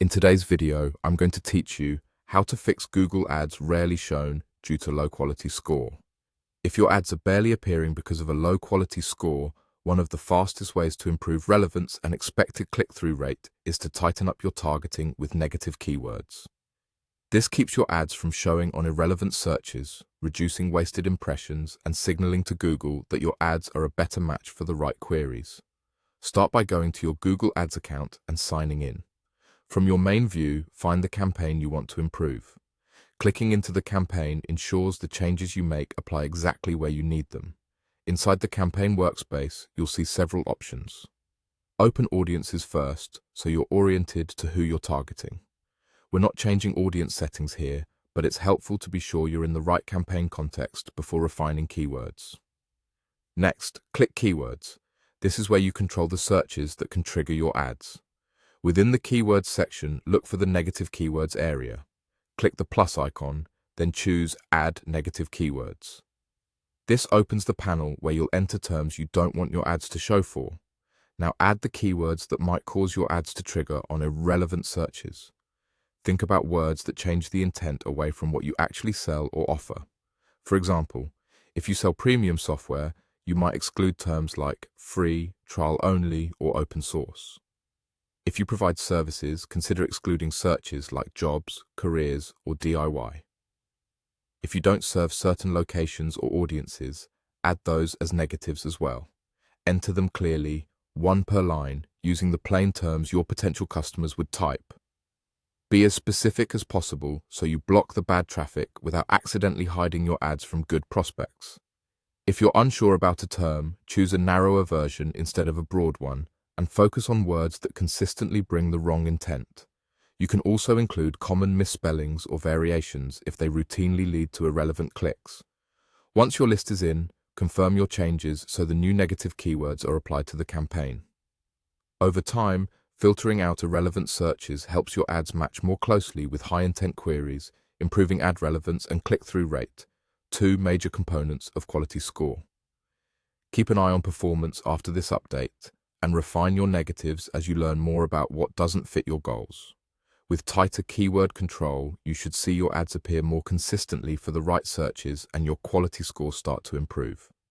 In today's video, I'm going to teach you how to fix Google ads rarely shown due to low quality score. If your ads are barely appearing because of a low quality score, one of the fastest ways to improve relevance and expected click-through rate is to tighten up your targeting with negative keywords. This keeps your ads from showing on irrelevant searches, reducing wasted impressions, and signaling to Google that your ads are a better match for the right queries. Start by going to your Google Ads account and signing in. From your main view, find the campaign you want to improve. Clicking into the campaign ensures the changes you make apply exactly where you need them. Inside the campaign workspace, you'll see several options. Open audiences first, so you're oriented to who you're targeting. We're not changing audience settings here, but it's helpful to be sure you're in the right campaign context before refining keywords. Next, click Keywords. This is where you control the searches that can trigger your ads. Within the Keywords section, look for the Negative Keywords area. Click the plus icon, then choose Add Negative Keywords. This opens the panel where you'll enter terms you don't want your ads to show for. Now add the keywords that might cause your ads to trigger on irrelevant searches. Think about words that change the intent away from what you actually sell or offer. For example, if you sell premium software, you might exclude terms like free, trial only, or open source. If you provide services, consider excluding searches like jobs, careers, or DIY. If you don't serve certain locations or audiences, add those as negatives as well. Enter them clearly, one per line, using the plain terms your potential customers would type. Be as specific as possible so you block the bad traffic without accidentally hiding your ads from good prospects. If you're unsure about a term, choose a narrower version instead of a broad one, and focus on words that consistently bring the wrong intent. You can also include common misspellings or variations if they routinely lead to irrelevant clicks. Once your list is in, confirm your changes so the new negative keywords are applied to the campaign. Over time, filtering out irrelevant searches helps your ads match more closely with high-intent queries, improving ad relevance and click-through rate, two major components of quality score. Keep an eye on performance after this update, and refine your negatives as you learn more about what doesn't fit your goals. With tighter keyword control, you should see your ads appear more consistently for the right searches and your quality scores start to improve.